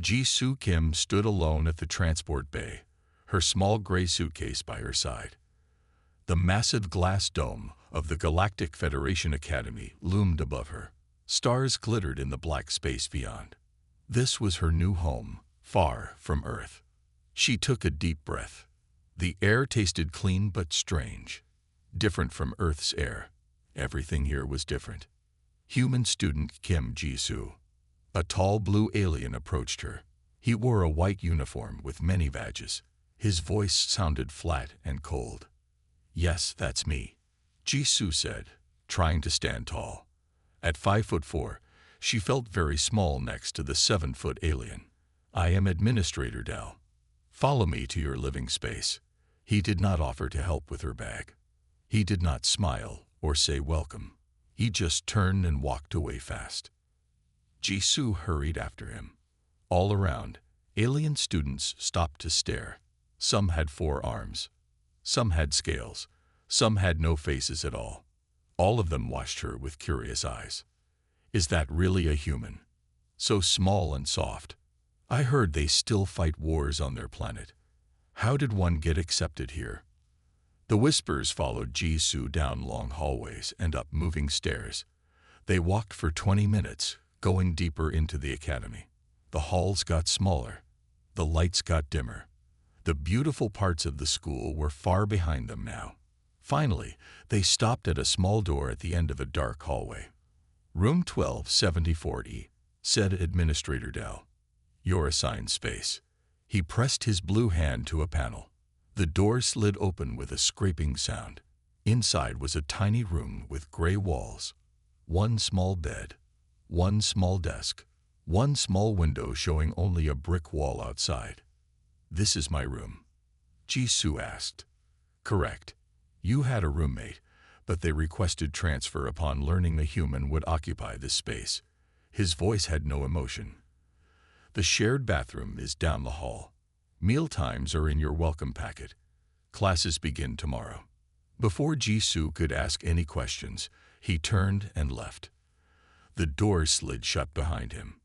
Ji-Soo Kim stood alone at the transport bay, her small gray suitcase by her side. The massive glass dome of the Galactic Federation Academy loomed above her. Stars glittered in the black space beyond. This was her new home, far from Earth. She took a deep breath. The air tasted clean but strange, different from Earth's air. Everything here was different. Human student Kim Ji-Soo. A tall blue alien approached her. He wore a white uniform with many badges. His voice sounded flat and cold. "Yes, that's me," Ji-Soo said, trying to stand tall. At 5'4", she felt very small next to the 7-foot alien. "I am Administrator Dal. Follow me to your living space." He did not offer to help with her bag. He did not smile or say welcome. He just turned and walked away fast. Ji-Soo hurried after him. All around, alien students stopped to stare. Some had 4 arms. Some had scales. Some had no faces at all. All of them watched her with curious eyes. Is that really a human? So small and soft. I heard they still fight wars on their planet. How did one get accepted here? The whispers followed Ji-Soo down long hallways and up moving stairs. They walked for 20 minutes, going deeper into the academy. The halls got smaller. The lights got dimmer. The beautiful parts of the school were far behind them now. Finally, they stopped at a small door at the end of a dark hallway. "Room 127040, said Administrator Dal. "Your assigned space." He pressed his blue hand to a panel. The door slid open with a scraping sound. Inside was a tiny room with gray walls. One small bed. One small desk. One small window showing only a brick wall outside. "This is my room?" Ji-Soo asked. "Correct. You had a roommate, but they requested transfer upon learning a human would occupy this space." His voice had no emotion. "The shared bathroom is down the hall. Meal times are in your welcome packet. Classes begin tomorrow." Before Ji-Soo could ask any questions, he turned and left. The door slid shut behind him.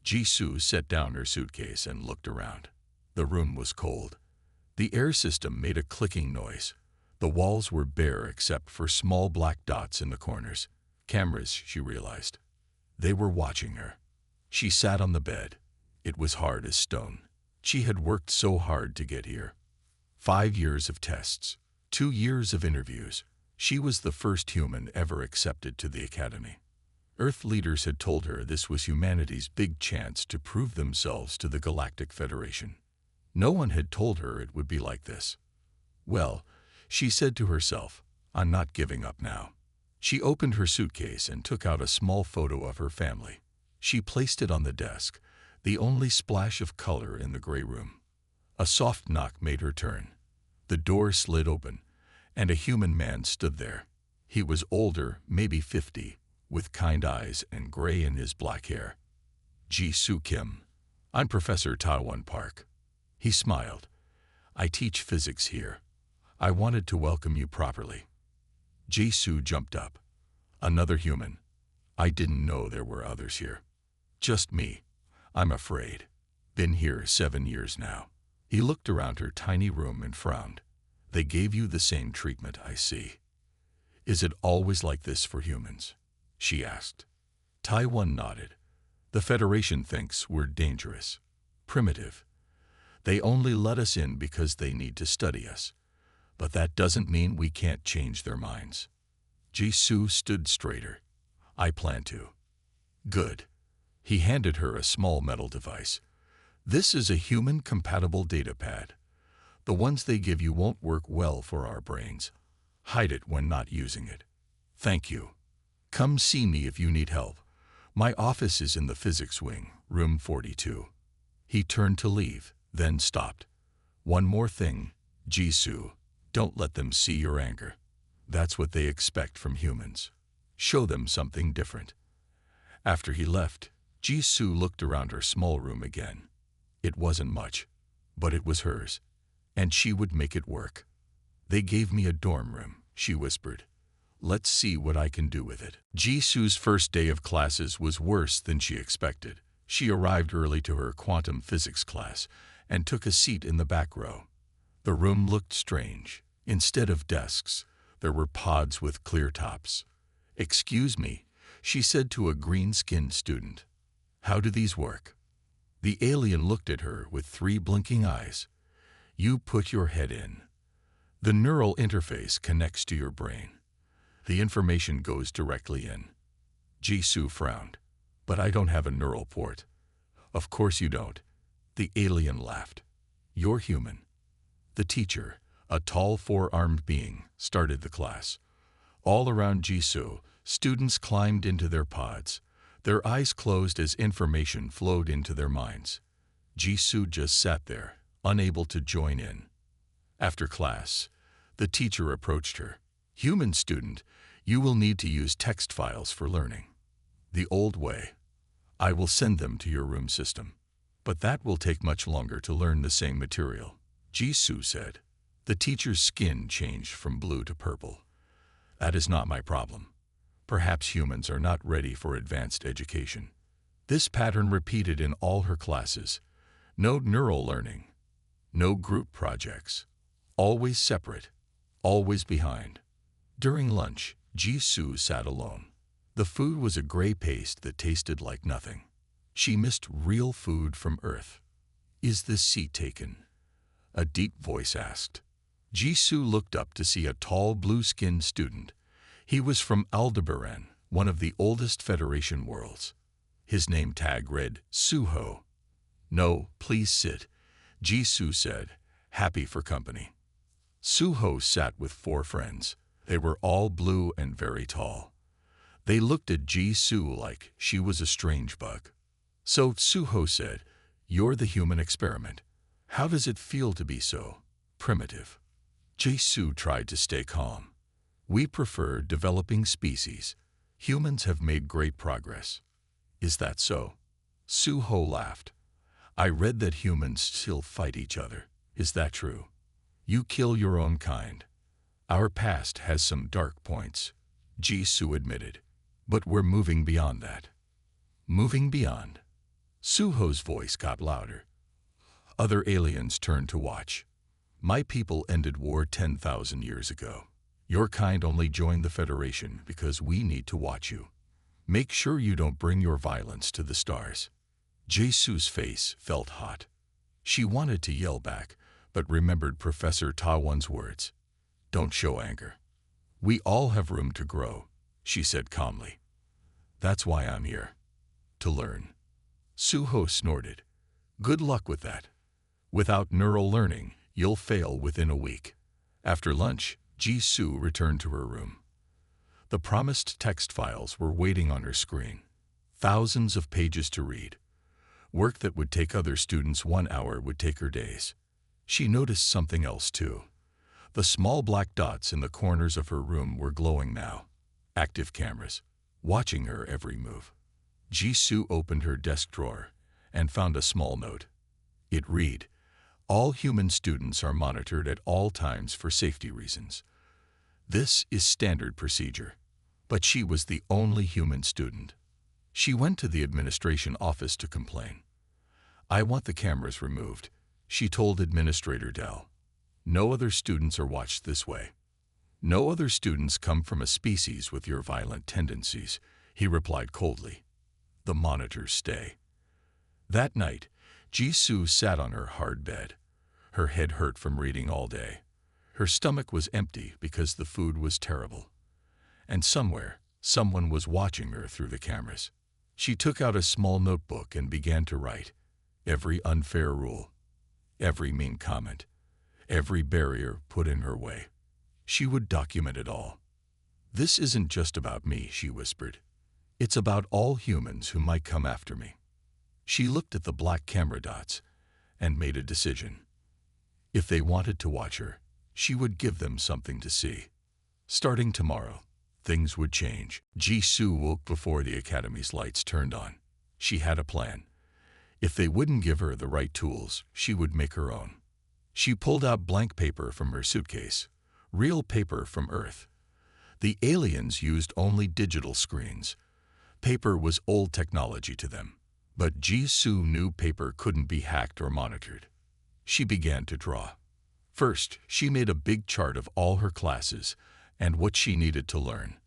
Ji-Soo set down her suitcase and looked around. The room was cold. The air system made a clicking noise. The walls were bare except for small black dots in the corners. Cameras, she realized. They were watching her. She sat on the bed. It was hard as stone. She had worked so hard to get here. 5 years of tests. 2 years of interviews. She was the first human ever accepted to the academy. Earth leaders had told her this was humanity's big chance to prove themselves to the Galactic Federation. No one had told her it would be like this. "Well," she said to herself, "I'm not giving up now." She opened her suitcase and took out a small photo of her family. She placed it on the desk, the only splash of color in the gray room. A soft knock made her turn. The door slid open, and a human man stood there. He was older, maybe 50, with kind eyes and gray in his black hair. "Ji-Soo Kim. I'm Professor Taiwan Park." He smiled. "I teach physics here. I wanted to welcome you properly." Ji-Soo jumped up. "Another human. I didn't know there were others here." "Just me. I'm afraid. Been here 7 years now." He looked around her tiny room and frowned. "They gave you the same treatment, I see. Is it always like this for humans?" she asked. Taiwan nodded. "The Federation thinks we're dangerous, primitive. They only let us in because they need to study us. But that doesn't mean we can't change their minds." Ji-Soo stood straighter. "I plan to." "Good." He handed her a small metal device. "This is a human-compatible data pad. The ones they give you won't work well for our brains. Hide it when not using it." "Thank you. Come see me if you need help. My office is in the physics wing, room 42. He turned to leave, then stopped. "One more thing, Ji-Soo. Don't let them see your anger. That's what they expect from humans. Show them something different." After he left, Ji-Soo looked around her small room again. It wasn't much, but it was hers, and she would make it work. "They gave me a dorm room," she whispered. "Let's see what I can do with it." Ji-Soo's first day of classes was worse than she expected. She arrived early to her quantum physics class and took a seat in the back row. The room looked strange. Instead of desks, there were pods with clear tops. "Excuse me," she said to a green-skinned student. "How do these work?" The alien looked at her with 3 blinking eyes. "You put your head in. The neural interface connects to your brain. The information goes directly in." Jisoo frowned. "But I don't have a neural port." "Of course you don't." The alien laughed. "You're human." The teacher, a tall 4-armed being, started the class. All around Jisoo, students climbed into their pods. Their eyes closed as information flowed into their minds. Jisoo just sat there, unable to join in. After class, the teacher approached her. "Human student, you will need to use text files for learning. The old way. I will send them to your room system. But that will take much longer to learn the same material," Jisoo said. The teacher's skin changed from blue to purple. "That is not my problem. Perhaps humans are not ready for advanced education." This pattern repeated in all her classes. No neural learning. No group projects. Always separate. Always behind. During lunch, Jisoo sat alone. The food was a gray paste that tasted like nothing. She missed real food from Earth. "Is this seat taken?" a deep voice asked. Jisoo looked up to see a tall blue-skinned student. He was from Aldebaran, one of the oldest Federation worlds. His name tag read Suho. "No, please sit," Jisoo said, happy for company. Suho sat with 4 friends. They were all blue and very tall. They looked at Jisoo like she was a strange bug. So Suho said, "You're the human experiment. How does it feel to be so primitive?" Jisoo tried to stay calm. "We prefer developing species. Humans have made great progress." "Is that so?" Suho laughed. "I read that humans still fight each other. Is that true? You kill your own kind. Our past has some dark points," Jisoo admitted. "But we're moving beyond that." "Moving beyond?" Suho's voice got louder. Other aliens turned to watch. "My people ended war 10,000 years ago. Your kind only joined the Federation because we need to watch you. Make sure you don't bring your violence to the stars." Jisoo's face felt hot. She wanted to yell back, but remembered Professor Tawan's words. "Don't show anger. We all have room to grow," she said calmly. "That's why I'm here. To learn." Suho snorted. "Good luck with that. Without neural learning, you'll fail within a week." After lunch, Jisoo returned to her room. The promised text files were waiting on her screen. Thousands of pages to read. Work that would take other students 1 hour would take her days. She noticed something else too. The small black dots in the corners of her room were glowing now. Active cameras, watching her every move. Jisoo opened her desk drawer and found a small note. It read, "All human students are monitored at all times for safety reasons." This is standard procedure. But she was the only human student. She went to the administration office to complain. "I want the cameras removed," she told Administrator Dell. "No other students are watched this way." "No other students come from a species with your violent tendencies," he replied coldly. "The monitors stay." That night, Jisoo sat on her hard bed. Her head hurt from reading all day. Her stomach was empty because the food was terrible. And somewhere, someone was watching her through the cameras. She took out a small notebook and began to write. Every unfair rule, every mean comment, every barrier put in her way. She would document it all. "This isn't just about me," she whispered. "It's about all humans who might come after me." She looked at the black camera dots and made a decision. If they wanted to watch her, she would give them something to see. Starting tomorrow, things would change. Jisoo woke before the academy's lights turned on. She had a plan. If they wouldn't give her the right tools, she would make her own. She pulled out blank paper from her suitcase, real paper from Earth. The aliens used only digital screens. Paper was old technology to them, But Jisoo knew paper couldn't be hacked or monitored. She began to draw. First, she made a big chart of all her classes and what she needed to learn.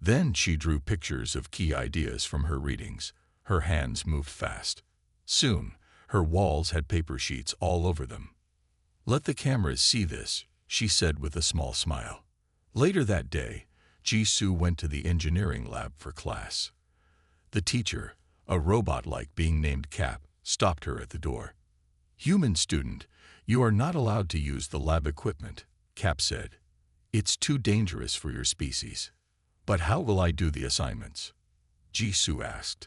Then she drew pictures of key ideas from her readings. Her hands moved fast. Soon, her walls had paper sheets all over them. "Let the cameras see this," she said with a small smile. Later that day, Jisoo went to the engineering lab for class. The teacher, a robot-like being named Cap, stopped her at the door. "Human student, you are not allowed to use the lab equipment," Cap said. "It's too dangerous for your species." "But how will I do the assignments?" Jisoo asked.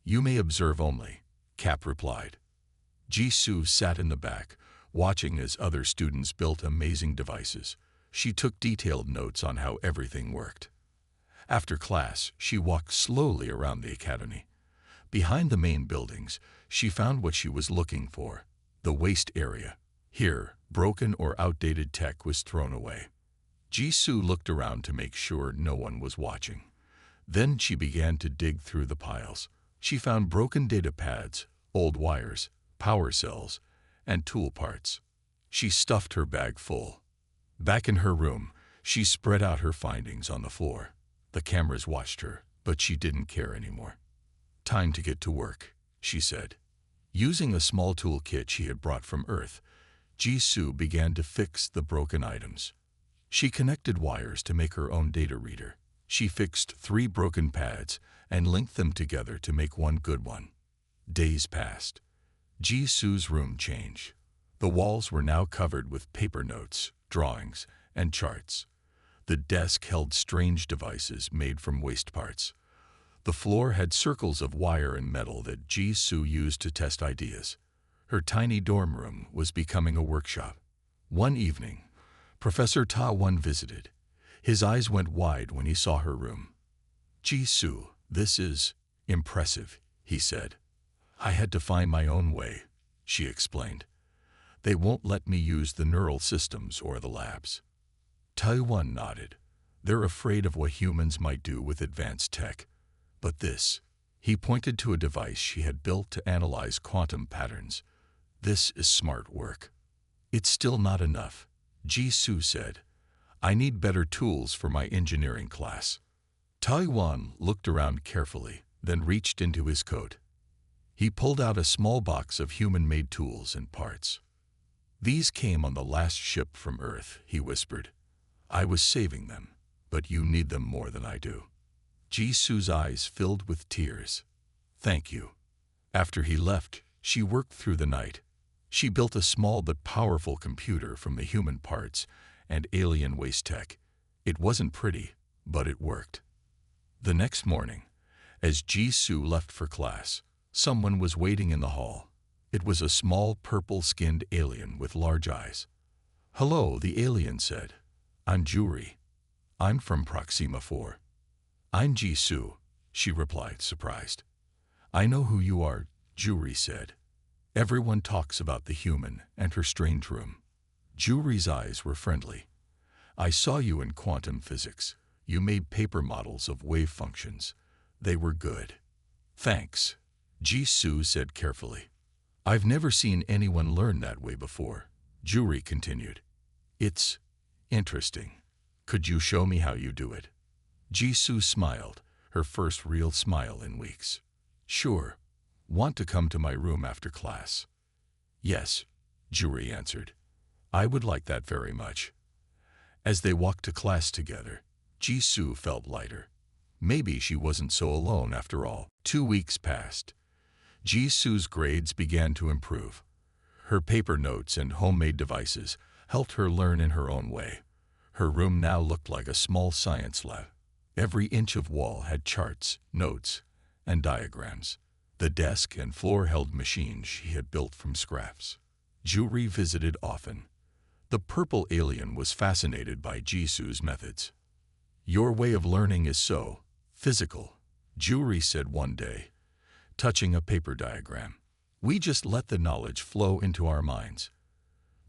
"You may observe only," Cap replied. Jisoo sat in the back, watching as other students built amazing devices. She took detailed notes on how everything worked. After class, she walked slowly around the academy. Behind the main buildings, she found what she was looking for, the waste area. Here, broken or outdated tech was thrown away. Jisoo looked around to make sure no one was watching. Then she began to dig through the piles. She found broken data pads, old wires, power cells, and tool parts. She stuffed her bag full. Back in her room, she spread out her findings on the floor. The cameras watched her, but she didn't care anymore. "Time to get to work," she said. Using a small tool kit she had brought from Earth, Jisoo began to fix the broken items. She connected wires to make her own data reader. She fixed 3 broken pads and linked them together to make one good one. Days passed. Jisoo's room changed. The walls were now covered with paper notes, drawings, and charts. The desk held strange devices made from waste parts. The floor had circles of wire and metal that Jisoo used to test ideas. Her tiny dorm room was becoming a workshop. One evening, Professor Ta-won visited. His eyes went wide when he saw her room. "Jisoo, this is impressive," he said. "I had to find my own way," she explained. "They won't let me use the neural systems or the labs." Ta-won nodded. "They're afraid of what humans might do with advanced tech. But this," he pointed to a device she had built to analyze quantum patterns. "This is smart work." "It's still not enough," Jisoo said. "I need better tools for my engineering class." Ta-won looked around carefully, then reached into his coat. He pulled out a small box of human-made tools and parts. "These came on the last ship from Earth," he whispered. "I was saving them, but you need them more than I do." Jisoo's eyes filled with tears. "Thank you." After he left, she worked through the night. She built a small but powerful computer from the human parts and alien waste tech. It wasn't pretty, but it worked. The next morning, as Jisoo left for class, someone was waiting in the hall. It was a small purple-skinned alien with large eyes. "Hello," the alien said. "I'm Juri. I'm from Proxima 4. "I'm Jisoo," she replied, surprised. "I know who you are," Juri said. "Everyone talks about the human and her strange room." Juri's eyes were friendly. "I saw you in quantum physics. You made paper models of wave functions. They were good." "Thanks," Jisoo said carefully. "I've never seen anyone learn that way before," Juri continued. "It's interesting. Could you show me how you do it?" Jisoo smiled, her first real smile in weeks. "Sure. Want to come to my room after class?" "Yes," Juri answered. "I would like that very much." As they walked to class together, Jisoo felt lighter. Maybe she wasn't so alone after all. 2 weeks passed. Jisoo's grades began to improve. Her paper notes and homemade devices helped her learn in her own way. Her room now looked like a small science lab. Every inch of wall had charts, notes, and diagrams. The desk and floor held machines she had built from scraps. Juri visited often. The purple alien was fascinated by Jisoo's methods. "Your way of learning is so physical," Juri said one day, touching a paper diagram. "We just let the knowledge flow into our minds.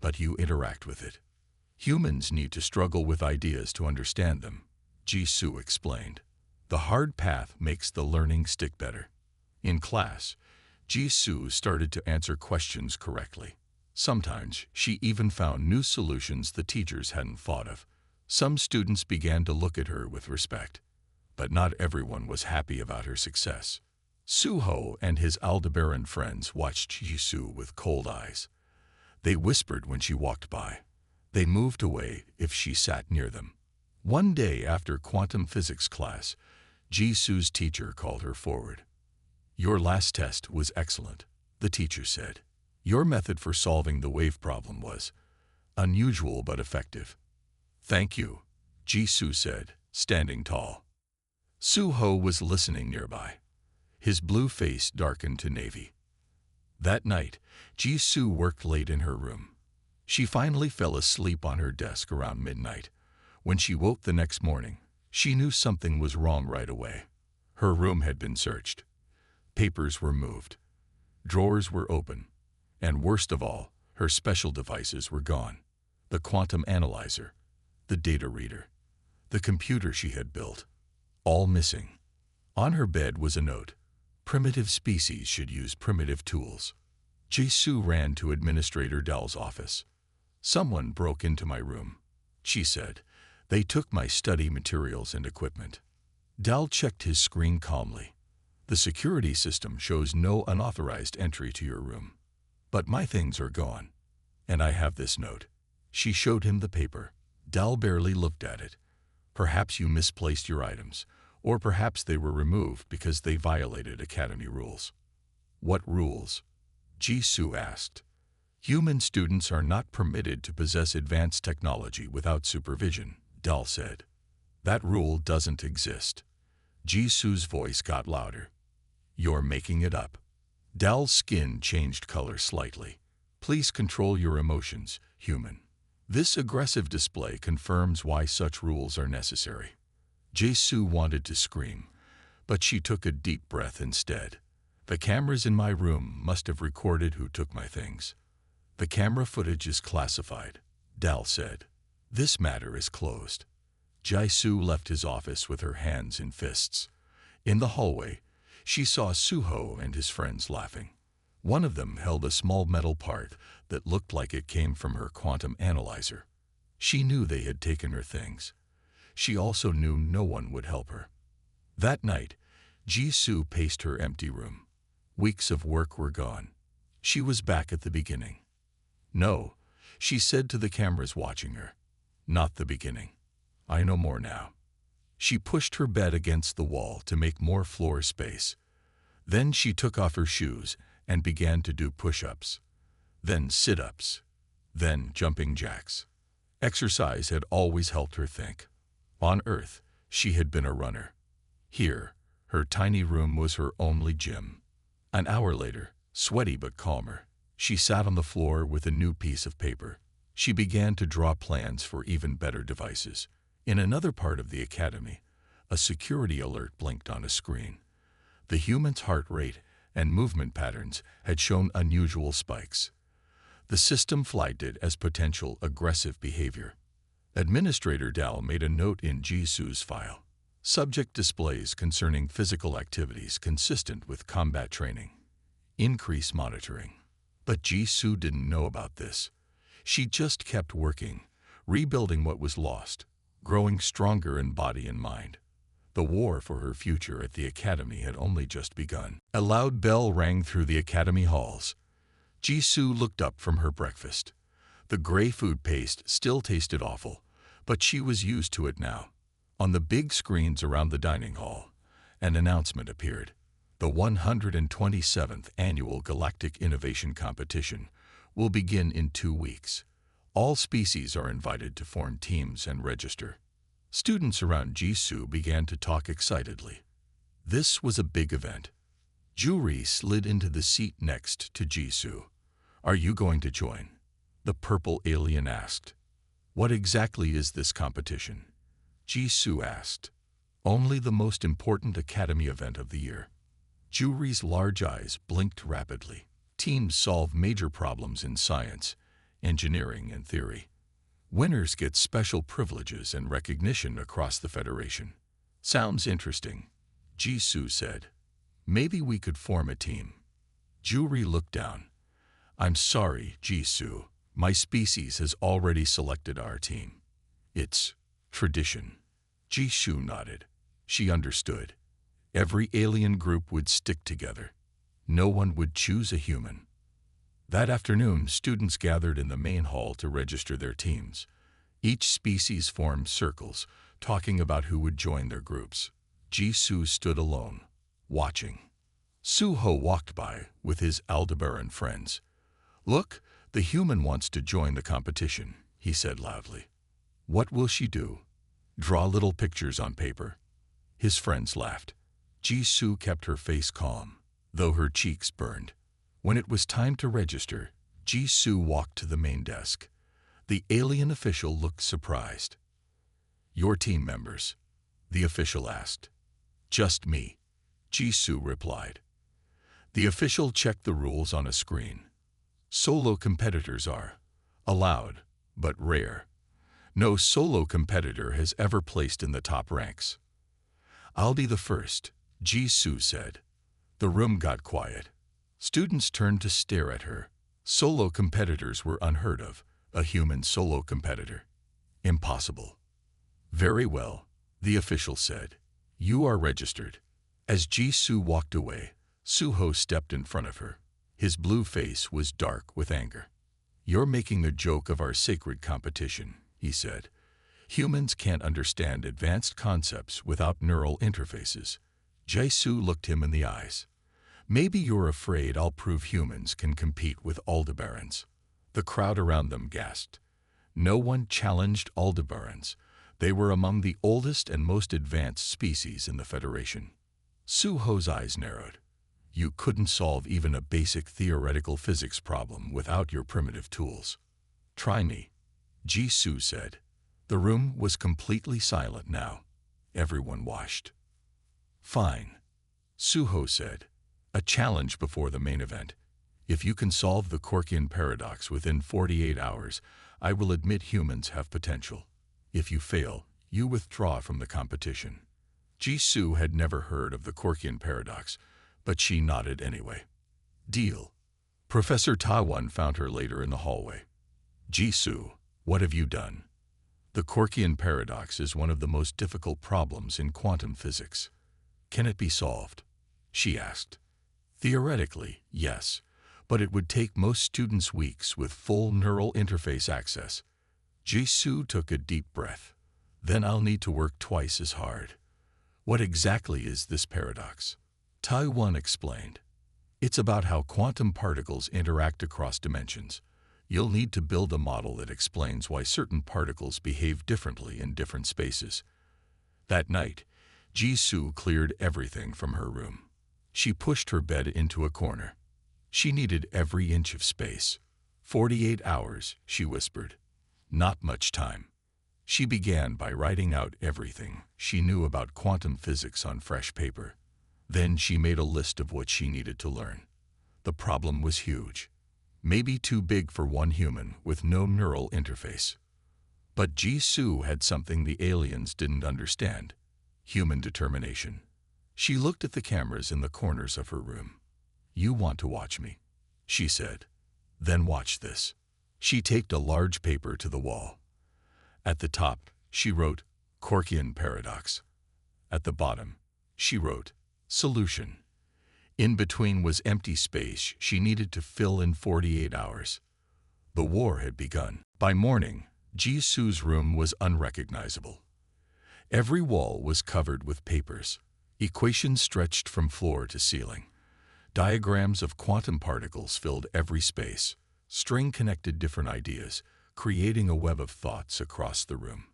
But you interact with it. Humans need to struggle with ideas to understand them," Jisoo explained. "The hard path makes the learning stick better." In class, Jisoo started to answer questions correctly. Sometimes she even found new solutions the teachers hadn't thought of. Some students began to look at her with respect, but not everyone was happy about her success. Suho and his Aldebaran friends watched Jisoo with cold eyes. They whispered when she walked by. They moved away if she sat near them. One day after quantum physics class, Jisoo's teacher called her forward. "Your last test was excellent," the teacher said. "Your method for solving the wave problem was unusual but effective." "Thank you," Jisoo said, standing tall. Suho was listening nearby. His blue face darkened to navy. That night, Jisoo worked late in her room. She finally fell asleep on her desk around midnight. When she woke the next morning, she knew something was wrong right away. Her room had been searched. Papers were moved. Drawers were open. And worst of all, her special devices were gone. The quantum analyzer, the data reader, the computer she had built, all missing. On her bed was a note. Primitive species should use primitive tools. Jisoo ran to Administrator Dal's office. "Someone broke into my room," she said. "They took my study materials and equipment." Dal checked his screen calmly. "The security system shows no unauthorized entry to your room. But my things are gone. And I have this note." She showed him the paper. Dal barely looked at it. "Perhaps you misplaced your items, or perhaps they were removed because they violated Academy rules." "What rules?" Jisoo asked. "Human students are not permitted to possess advanced technology without supervision," Dal said. "That rule doesn't exist." Jisoo's voice got louder. "You're making it up." Dal's skin changed color slightly. "Please control your emotions, human." This aggressive display confirms why such rules are necessary. Jisoo wanted to scream, but she took a deep breath instead. "The cameras in my room must have recorded who took my things." "The camera footage is classified," Dal said. "This matter is closed." Jisoo left his office with her hands in fists. In the hallway, she saw Suho and his friends laughing. One of them held a small metal part that looked like it came from her quantum analyzer. She knew they had taken her things. She also knew no one would help her. That night, Jisoo paced her empty room. Weeks of work were gone. She was back at the beginning. "No," she said to the cameras watching her. "Not the beginning. I know more now." She pushed her bed against the wall to make more floor space. Then she took off her shoes and began to do push-ups. Then sit-ups. Then jumping jacks. Exercise had always helped her think. On Earth, she had been a runner. Here, her tiny room was her only gym. An hour later, sweaty but calmer, she sat on the floor with a new piece of paper. She began to draw plans for even better devices. In another part of the academy, a security alert blinked on a screen. The human's heart rate and movement patterns had shown unusual spikes. The system flagged it as potential aggressive behavior. Administrator Dal made a note in Jisoo's file. Subject displays concerning physical activities consistent with combat training. Increase monitoring. But Jisoo didn't know about this. She just kept working, rebuilding what was lost, growing stronger in body and mind. The war for her future at the academy had only just begun. A loud bell rang through the academy halls. Jisoo looked up from her breakfast. The gray food paste still tasted awful, but she was used to it now. On the big screens around the dining hall, an announcement appeared. The 127th Annual Galactic Innovation Competition will begin in 2 weeks. All species are invited to form teams and register. Students around Jisoo began to talk excitedly. This was a big event. Juri slid into the seat next to Jisoo. "Are you going to join?" the purple alien asked. "What exactly is this competition?" Jisoo asked. "Only the most important academy event of the year." Juri's large eyes blinked rapidly. Teams solve major problems in science, engineering, and theory. Winners get special privileges and recognition across the Federation. "Sounds interesting," Jisoo said. "Maybe we could form a team." Juri looked down. I'm sorry, Jisoo. My species has already selected our team. It's tradition. Jisoo nodded. She understood. Every alien group would stick together. No one would choose a human. That afternoon, students gathered in the main hall to register their teams. Each species formed circles, talking about who would join their groups. Jisoo stood alone, watching. Suho walked by with his Aldebaran friends. Look, the human wants to join the competition, he said loudly. What will she do? Draw little pictures on paper. His friends laughed. Jisoo kept her face calm, though her cheeks burned. When it was time to register, Jisoo walked to the main desk. The alien official looked surprised. Your team members? The official asked. Just me, Jisoo replied. The official checked the rules on a screen. Solo competitors are allowed, but rare. No solo competitor has ever placed in the top ranks. I'll be the first, Jisoo said. The room got quiet. Students turned to stare at her. Solo competitors were unheard of. A human solo competitor. Impossible. Very well, the official said. You are registered. As Jisoo walked away, Suho stepped in front of her. His blue face was dark with anger. You're making a joke of our sacred competition, he said. Humans can't understand advanced concepts without neural interfaces. Jisoo looked him in the eyes. Maybe you're afraid I'll prove humans can compete with Aldebarans. The crowd around them gasped. No one challenged Aldebarans. They were among the oldest and most advanced species in the Federation. Suho's eyes narrowed. You couldn't solve even a basic theoretical physics problem without your primitive tools. Try me, Jisoo said. The room was completely silent now. Everyone watched. Fine, Suho said. A challenge before the main event. If you can solve the Korkian paradox within 48 hours, I will admit humans have potential. If you fail, you withdraw from the competition. Jisoo had never heard of the Korkian paradox, but she nodded anyway. Deal. Professor Tawan found her later in the hallway. Jisoo, what have you done? The Korkian paradox is one of the most difficult problems in quantum physics. Can it be solved? She asked. Theoretically, yes, but it would take most students weeks with full neural interface access. Jisoo took a deep breath. Then I'll need to work twice as hard. What exactly is this paradox? Taiwan explained. It's about how quantum particles interact across dimensions. You'll need to build a model that explains why certain particles behave differently in different spaces. That night, Jisoo cleared everything from her room. She pushed her bed into a corner. She needed every inch of space. 48 hours, she whispered. Not much time. She began by writing out everything she knew about quantum physics on fresh paper. Then she made a list of what she needed to learn. The problem was huge. Maybe too big for one human with no neural interface. But Jisoo had something the aliens didn't understand. Human determination. She looked at the cameras in the corners of her room. You want to watch me, she said. Then watch this. She taped a large paper to the wall. At the top, she wrote, Korkian paradox. At the bottom, she wrote, solution. In between was empty space she needed to fill in 48 hours. The war had begun. By morning, Jisoo's room was unrecognizable. Every wall was covered with papers. Equations stretched from floor to ceiling. Diagrams of quantum particles filled every space. String connected different ideas, creating a web of thoughts across the room.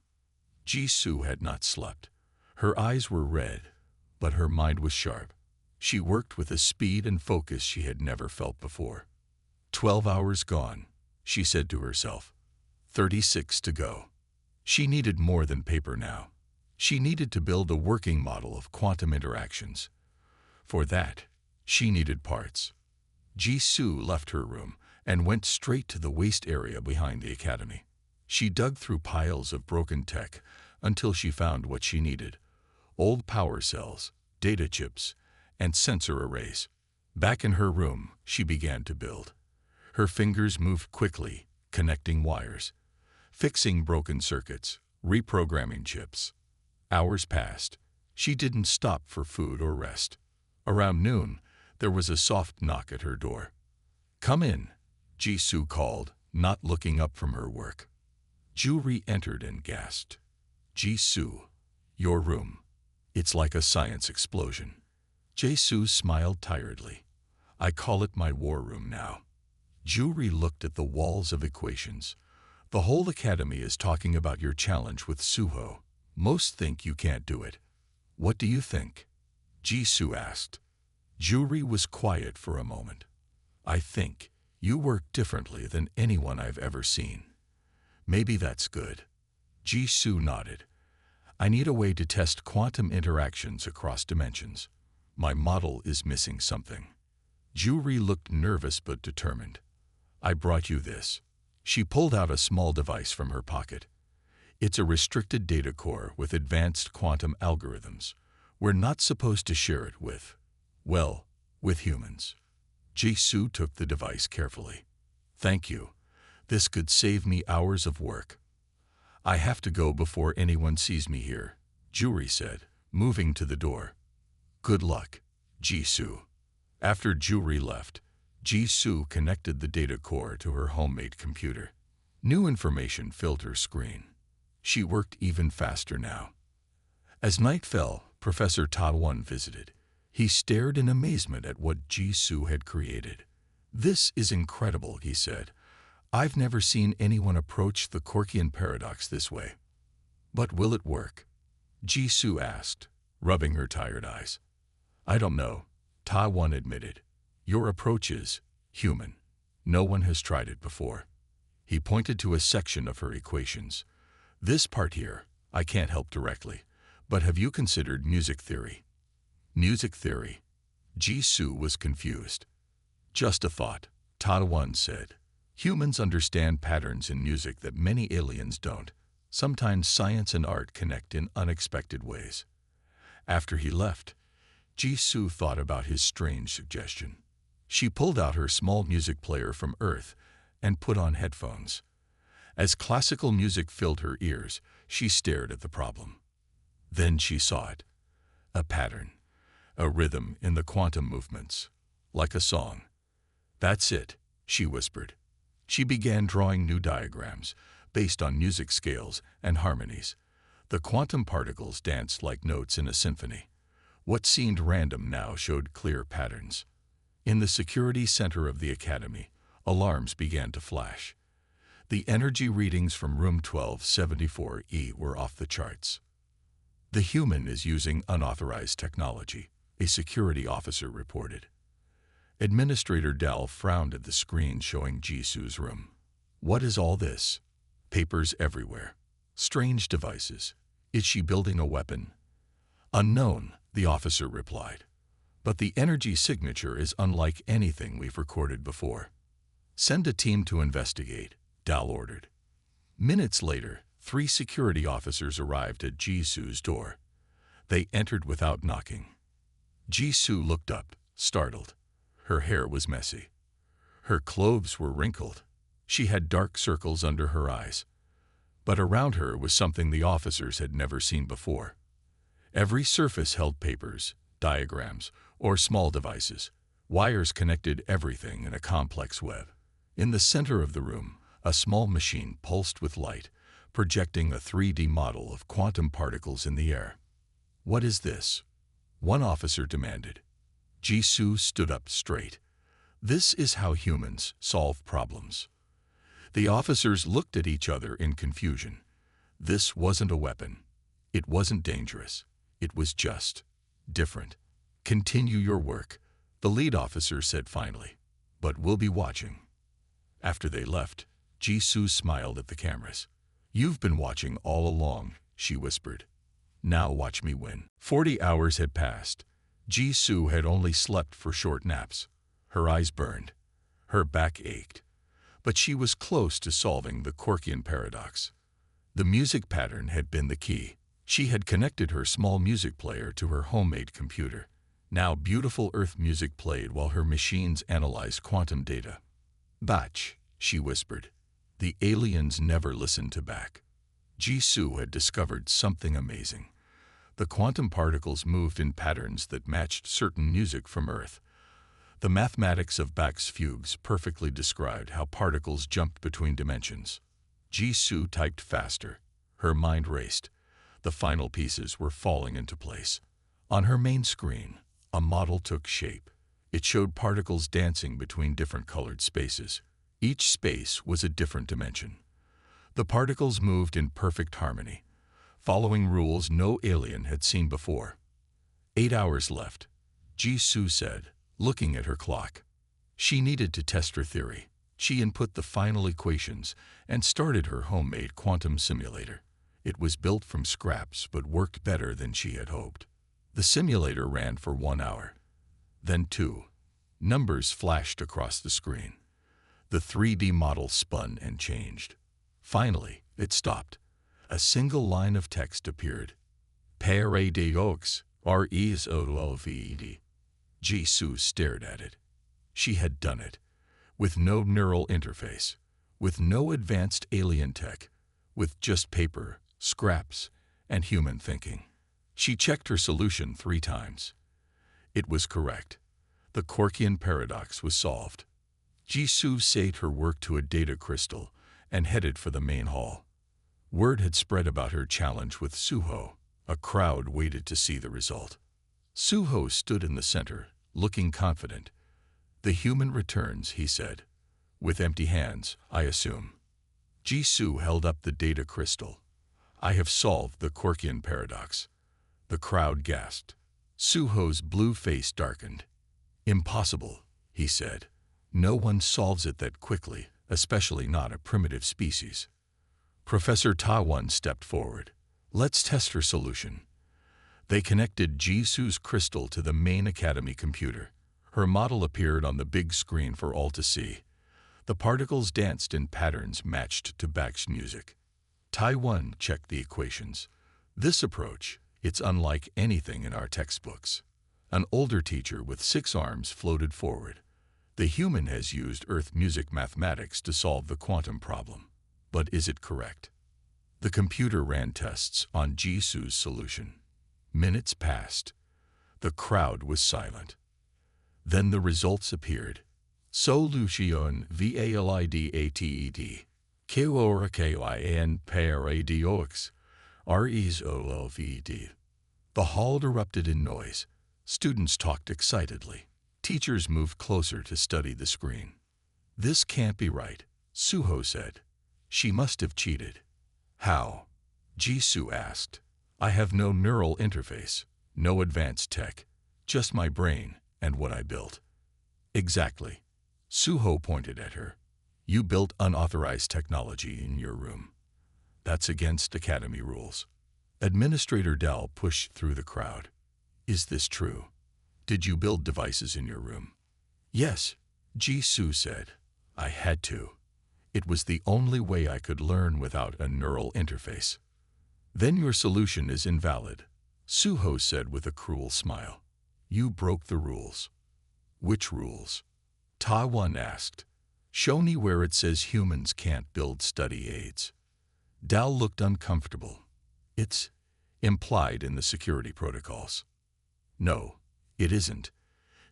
Jisoo had not slept. Her eyes were red, but her mind was sharp. She worked with a speed and focus she had never felt before. 12 hours gone, she said to herself. 36 to go. She needed more than paper now. She needed to build a working model of quantum interactions. For that, she needed parts. Jisoo left her room and went straight to the waste area behind the academy. She dug through piles of broken tech until she found what she needed: old power cells, data chips, and sensor arrays. Back in her room, she began to build. Her fingers moved quickly, connecting wires, fixing broken circuits, reprogramming chips. Hours passed. She didn't stop for food or rest. Around noon, there was a soft knock at her door. "Come in," Jisoo called, not looking up from her work. Ju entered and gasped. "Jisoo, your room. It's like a science explosion." Jisoo smiled tiredly. "I call it my war room now." Ju looked at the walls of equations. "The whole academy is talking about your challenge with Suho. Most think you can't do it. What do you think?" Jisoo asked. Ju was quiet for a moment. "I think you work differently than anyone I've ever seen." "Maybe that's good." Jisoo nodded. "I need a way to test quantum interactions across dimensions. My model is missing something." Ju looked nervous but determined. "I brought you this." She pulled out a small device from her pocket. "It's a restricted data core with advanced quantum algorithms. We're not supposed to share it with, well, with humans." Jisoo took the device carefully. "Thank you. This could save me hours of work." "I have to go before anyone sees me here," Ju said, moving to the door. "Good luck, Jisoo." After Ju left, Jisoo connected the data core to her homemade computer. New information filled her screen. She worked even faster now. As night fell, Professor Ta-1 visited. He stared in amazement at what Jisoo had created. "This is incredible," he said. "I've never seen anyone approach the Corkian paradox this way." "But will it work?" Jisoo asked, rubbing her tired eyes. "I don't know," Ta-1 admitted. "Your approach is human. No one has tried it before." He pointed to a section of her equations. "This part here, I can't help directly, but have you considered music theory?" "Music theory?" Jisoo was confused. "Just a thought," Ta-1 said. "Humans understand patterns in music that many aliens don't. Sometimes science and art connect in unexpected ways." After he left, Jisoo thought about his strange suggestion. She pulled out her small music player from Earth and put on headphones. As classical music filled her ears, she stared at the problem. Then she saw it. A pattern, a rhythm in the quantum movements, like a song. "That's it," she whispered. She began drawing new diagrams, based on music scales and harmonies. The quantum particles danced like notes in a symphony. What seemed random now showed clear patterns. In the security center of the academy, alarms began to flash. The energy readings from room 1274E were off the charts. "The human is using unauthorized technology," a security officer reported. Administrator Dal frowned at the screen showing Jisoo's room. "What is all this? Papers everywhere. Strange devices. Is she building a weapon?" "Unknown," the officer replied. "But the energy signature is unlike anything we've recorded before." "Send a team to investigate," Dal ordered. Minutes later, 3 security officers arrived at Jisoo's door. They entered without knocking. Jisoo looked up, startled. Her hair was messy. Her clothes were wrinkled. She had dark circles under her eyes. But around her was something the officers had never seen before. Every surface held papers, diagrams, or small devices. Wires connected everything in a complex web. In the center of the room, a small machine pulsed with light, projecting a 3D model of quantum particles in the air. "What is this?" one officer demanded. Jisoo stood up straight. "This is how humans solve problems." The officers looked at each other in confusion. This wasn't a weapon. It wasn't dangerous. It was just different. "Continue your work," the lead officer said finally. "But we'll be watching." After they left, Jisoo smiled at the cameras. "You've been watching all along," she whispered. "Now watch me win." 40 hours had passed. Jisoo had only slept for short naps. Her eyes burned. Her back ached. But she was close to solving the Corkian paradox. The music pattern had been the key. She had connected her small music player to her homemade computer. Now beautiful Earth music played while her machines analyzed quantum data. "Batch," she whispered. The aliens never listened to back. Jisoo had discovered something amazing. The quantum particles moved in patterns that matched certain music from Earth. The mathematics of Bach's fugues perfectly described how particles jumped between dimensions. Jisoo typed faster. Her mind raced. The final pieces were falling into place. On her main screen, a model took shape. It showed particles dancing between different colored spaces. Each space was a different dimension. The particles moved in perfect harmony, following rules no alien had seen before. 8 hours left, Jisoo said, looking at her clock. She needed to test her theory. She input the final equations and started her homemade quantum simulator. It was built from scraps but worked better than she had hoped. The simulator ran for 1 hour. Then 2. Numbers flashed across the screen. The 3D model spun and changed. Finally, it stopped. A single line of text appeared. Paradox, RESOLVED. Jisoo stared at it. She had done it. With no neural interface, with no advanced alien tech, with just paper, scraps, and human thinking. She checked her solution 3 times. It was correct. The Corkian paradox was solved. Jisoo saved her work to a data crystal and headed for the main hall. Word had spread about her challenge with Suho. A crowd waited to see the result. Suho stood in the center, looking confident. "The human returns," he said. "With empty hands, I assume." Jisoo held up the data crystal. "I have solved the Corkian paradox." The crowd gasped. Suho's blue face darkened. "Impossible," he said. "No one solves it that quickly, especially not a primitive species." Professor Ta-won stepped forward. "Let's test her solution." They connected Jisoo's crystal to the main academy computer. Her model appeared on the big screen for all to see. The particles danced in patterns matched to Bach's music. Tai-won checked the equations. "This approach, it's unlike anything in our textbooks." An older teacher with 6 arms floated forward. "The human has used Earth music mathematics to solve the quantum problem. But is it correct?" The computer ran tests on Jisoo's solution. Minutes passed. The crowd was silent. Then the results appeared. Solution VALIDATED. KORKIN paradox. RESOLVED. The hall erupted in noise. Students talked excitedly. Teachers moved closer to study the screen. "This can't be right," Suho said. "She must have cheated." "How?" Jisoo asked. "I have no neural interface, no advanced tech, just my brain and what I built." "Exactly." Suho pointed at her. "You built unauthorized technology in your room. That's against academy rules." Administrator Dal pushed through the crowd. "Is this true? Did you build devices in your room?" "Yes," Jisoo said. "I had to. It was the only way I could learn without a neural interface." "Then your solution is invalid," Suho said with a cruel smile. "You broke the rules." "Which rules?" Ta-won asked. "Show me where it says humans can't build study aids." Dal looked uncomfortable. "It's implied in the security protocols." "No, it isn't,"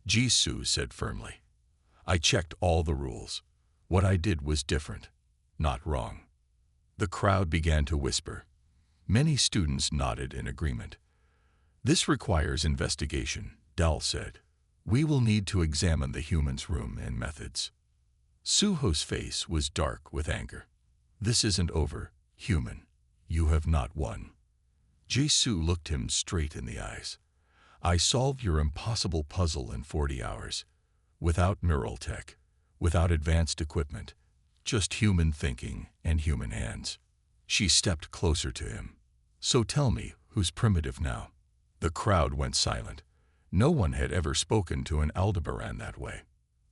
Jisoo said firmly. "I checked all the rules. What I did was different, not wrong." The crowd began to whisper. Many students nodded in agreement. "This requires investigation," Dal said. "We will need to examine the human's room and methods." Suho's face was dark with anger. "This isn't over, human. You have not won." Jisoo looked him straight in the eyes. "I solved your impossible puzzle in 40 hours. Without neural tech, without advanced equipment, just human thinking and human hands." She stepped closer to him. "So tell me, who's primitive now?" The crowd went silent. No one had ever spoken to an Aldebaran that way.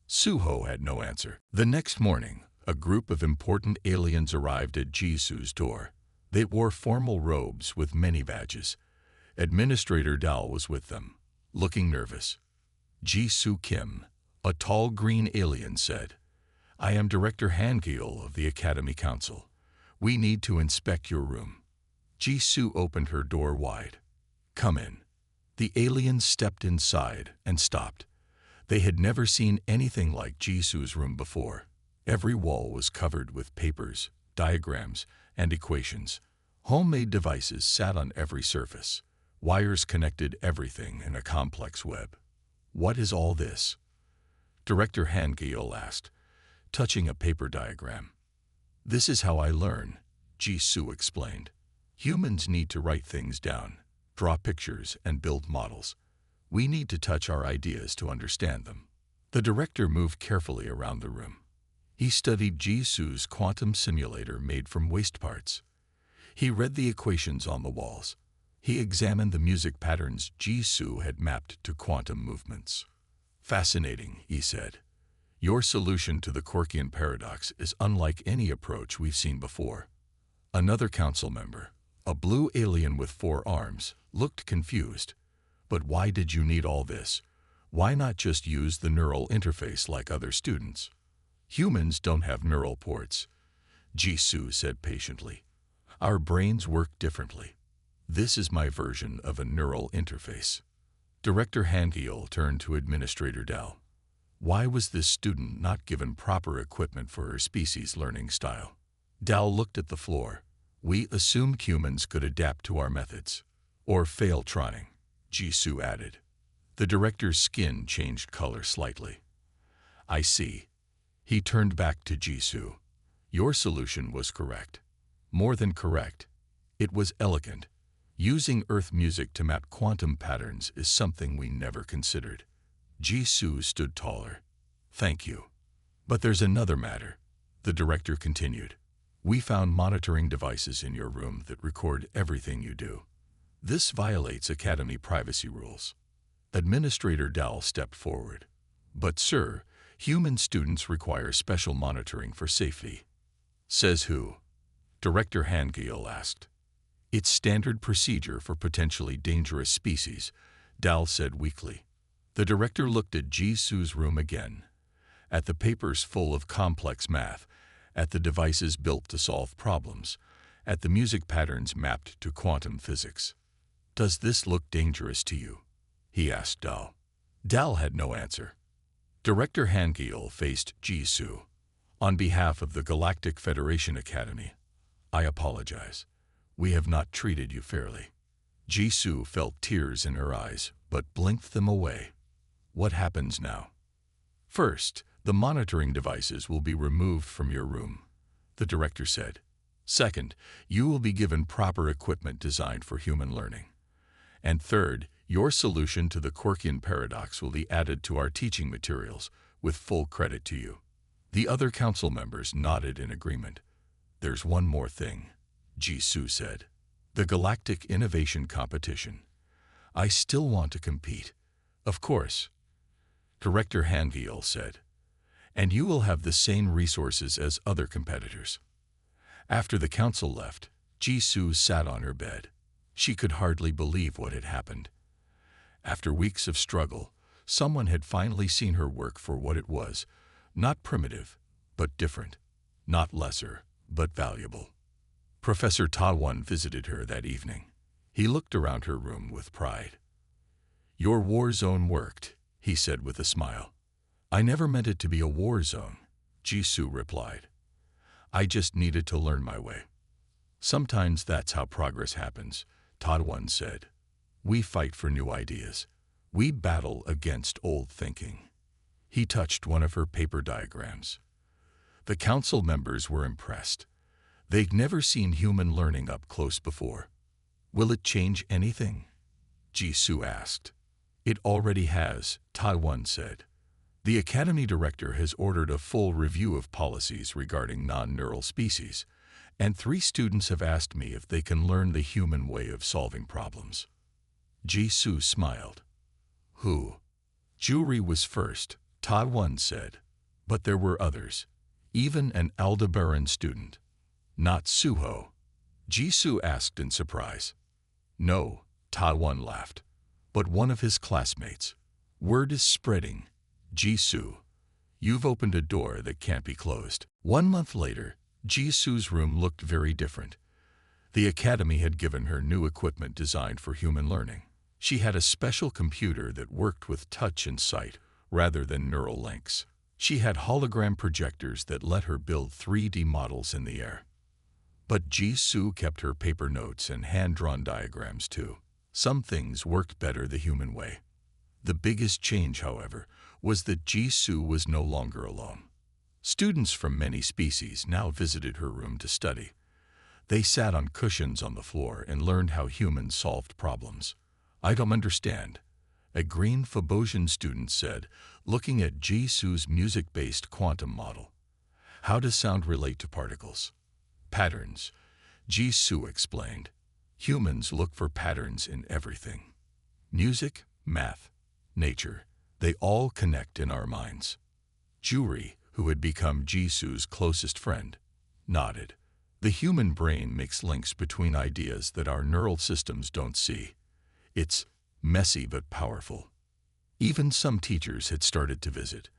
Suho had no answer. The next morning, a group of important aliens arrived at Jisoo's door. They wore formal robes with many badges. Administrator Dal was with them. looking nervous. Ji-Soo Kim, a tall green alien, said, "I am Director Han-Gil of the Academy Council. We need to inspect your room." Ji-Soo opened her door wide. "Come in." The aliens stepped inside and stopped. They had never seen anything like Ji-Soo's room before. Every wall was covered with papers, diagrams, and equations. Homemade devices sat on every surface. Wires connected everything in a complex web. "What is all this?" Director Han-Gil asked, touching a paper diagram. "This is how I learn," Ji-Soo explained. "Humans need to write things down, draw pictures, and build models. We need to touch our ideas to understand them." The director moved carefully around the room. He studied Ji-Soo's quantum simulator made from waste parts. He read the equations on the walls. He examined the music patterns Ji-Soo had mapped to quantum movements. "Fascinating," he said. "Your solution to the Quirkian paradox is unlike any approach we've seen before." Another council member, a blue alien with 4 arms, looked confused. "But why did you need all this? Why not just use the neural interface like other students?" "Humans don't have neural ports," Ji-Soo said patiently. "Our brains work differently. This is my version of a neural interface." Director Han-Gil turned to Administrator Dal. Why was this student not given proper equipment for her species learning style? Dal looked at the floor. "We assumed humans could adapt to our methods. Or fail trying," Ji-Soo added. The director's skin changed color slightly. "I see." He turned back to Ji-Soo. "Your solution was correct. More than correct. It was elegant. Using Earth music to map quantum patterns is something we never considered." Ji-Soo stood taller. "Thank you. But there's another matter," the director continued. "We found monitoring devices in your room that record everything you do. This violates Academy privacy rules." Administrator Dal stepped forward. "But sir, human students require special monitoring for safety." "Says who?" Director Han-Gil asked. "It's standard procedure for potentially dangerous species," Dal said weakly. The director looked at Ji-Soo's room again, at the papers full of complex math, at the devices built to solve problems, at the music patterns mapped to quantum physics. "Does this look dangerous to you?" he asked Dal. Dal had no answer. Director Han-Gil faced Ji-Soo. "On behalf of the Galactic Federation Academy, I apologize. We have not treated you fairly." Ji-Soo felt tears in her eyes, but blinked them away. "What happens now?" "First, the monitoring devices will be removed from your room," the director said. "Second, you will be given proper equipment designed for human learning. And third, your solution to the Quirkian paradox will be added to our teaching materials, with full credit to you." The other council members nodded in agreement. "There's one more thing," Ji-Soo said. "The Galactic Innovation Competition. I still want to compete." "Of course," Director Han-Gil said. "And you will have the same resources as other competitors." After the council left, Ji-Soo sat on her bed. She could hardly believe what had happened. After weeks of struggle, someone had finally seen her work for what it was, not primitive, but different, not lesser, but valuable. Professor Tawan visited her that evening. He looked around her room with pride. "Your war zone worked," he said with a smile. "I never meant it to be a war zone," Ji-Soo replied. "I just needed to learn my way." "Sometimes that's how progress happens," Tawan said. "We fight for new ideas. We battle against old thinking." He touched one of her paper diagrams. The council members were impressed. They'd never seen human learning up close before. "Will it change anything?" Ji-Soo asked. "It already has," Tawan said. "The Academy Director has ordered a full review of policies regarding non-neural species, and 3 students have asked me if they can learn the human way of solving problems." Ji-Soo smiled. "Who?" "Juri was first," Tawan said. "But there were others, even an Aldebaran student." "Not Suho?" Ji-Soo asked in surprise. "No," Tawan laughed. but one of his classmates. Word is spreading. Jisoo, you've opened a door that can't be closed. 1 month later, Jisoo's room looked very different. The academy had given her new equipment designed for human learning. She had a special computer that worked with touch and sight rather than neural links. She had hologram projectors that let her build 3D models in the air. But Jisoo kept her paper notes and hand-drawn diagrams too. Some things worked better the human way. The biggest change, however, was that Jisoo was no longer alone. Students from many species now visited her room to study. They sat on cushions on the floor and learned how humans solved problems. "I don't understand," a green Phobosian student said, looking at Jisoo's music-based quantum model. "How does sound relate to particles?" "Patterns," Jisoo explained. "Humans look for patterns in everything. Music, math, nature, they all connect in our minds." Juri, who had become Jisoo's closest friend, nodded. "The human brain makes links between ideas that our neural systems don't see. It's messy but powerful." Even some teachers had started to visit.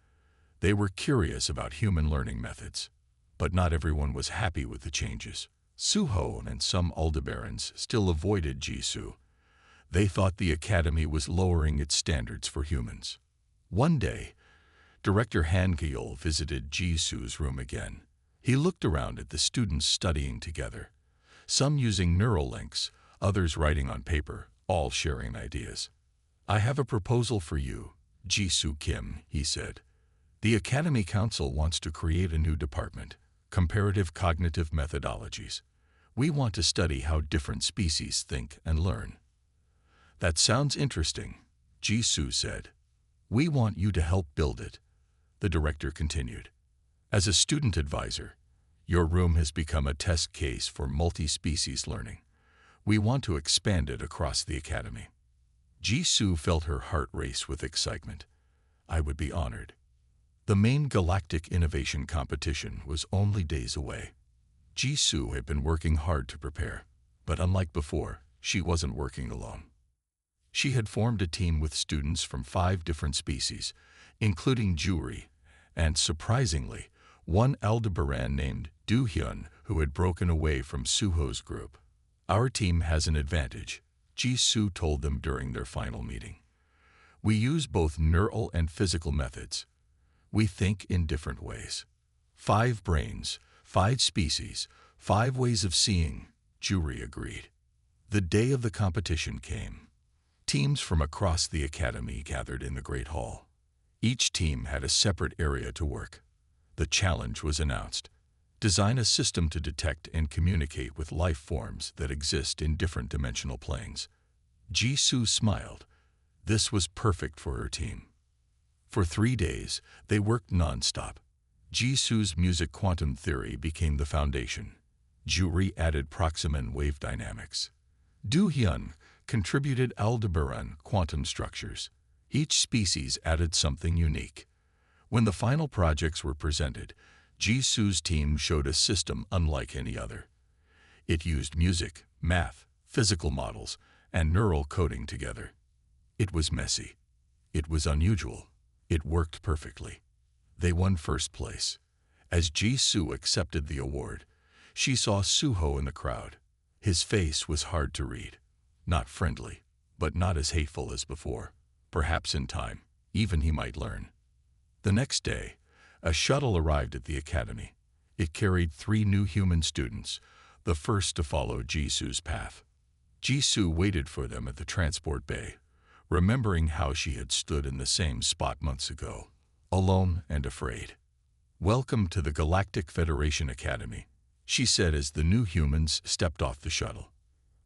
They were curious about human learning methods, but not everyone was happy with the changes. Suho and some Aldebarans still avoided Jisoo. They thought the academy was lowering its standards for humans. One day, Director Han-Gyul visited Jisoo's room again. He looked around at the students studying together, some using neural links, others writing on paper, all sharing ideas. "I have a proposal for you, Jisoo Kim," he said. "The Academy Council wants to create a new department, Comparative Cognitive Methodologies. We want to study how different species think and learn." "That sounds interesting," Jisoo said. "We want you to help build it," the director continued. "As a student advisor, your room has become a test case for multi-species learning. We want to expand it across the academy." Jisoo felt her heart race with excitement. "I would be honored." The main Galactic Innovation Competition was only days away. Jisoo had been working hard to prepare, but unlike before, she wasn't working alone. She had formed a team with students from 5 different species, including Juri, and surprisingly, one Aldebaran named Do-hyun who had broken away from Suho's group. "Our team has an advantage," Jisoo told them during their final meeting. "We use both neural and physical methods. We think in different ways. 5 brains, 5 species, 5 ways of seeing," Juri agreed. The day of the competition came. Teams from across the academy gathered in the Great Hall. Each team had a separate area to work. The challenge was announced: design a system to detect and communicate with life forms that exist in different dimensional planes. Jisoo smiled. This was perfect for her team. For 3 days, they worked non-stop. Jisoo's music quantum theory became the foundation. Juri added Proximan wave dynamics. Do-hyun contributed Aldebaran quantum structures. Each species added something unique. When the final projects were presented, Jisoo's team showed a system unlike any other. It used music, math, physical models, and neural coding together. It was messy. It was unusual. It worked perfectly. They won first place. As Jisoo accepted the award, she saw Suho in the crowd. His face was hard to read. Not friendly, but not as hateful as before. Perhaps in time, even he might learn. The next day, a shuttle arrived at the academy. It carried 3 new human students, the first to follow Jisoo's path. Jisoo waited for them at the transport bay, remembering how she had stood in the same spot months ago, alone and afraid. "Welcome to the Galactic Federation Academy," she said as the new humans stepped off the shuttle.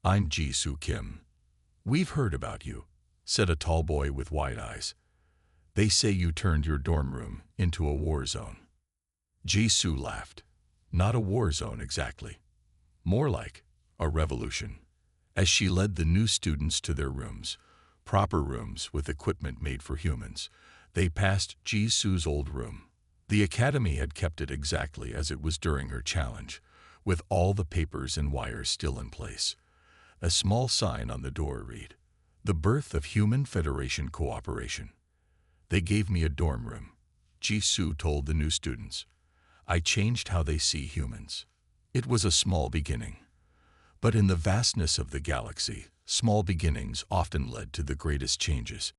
"I'm Jisoo Kim." "We've heard about you," said a tall boy with wide eyes. "They say you turned your dorm room into a war zone." Jisoo laughed. Not a war zone exactly. More like a revolution. As she led the new students to their rooms, proper rooms with equipment made for humans, they passed Jisoo's old room. The academy had kept it exactly as it was during her challenge, with all the papers and wires still in place. A small sign on the door read, The birth of Human Federation cooperation. They gave me a dorm room, Jisoo told the new students. I changed how they see humans. It was a small beginning. But in the vastness of the galaxy, small beginnings often led to the greatest changes.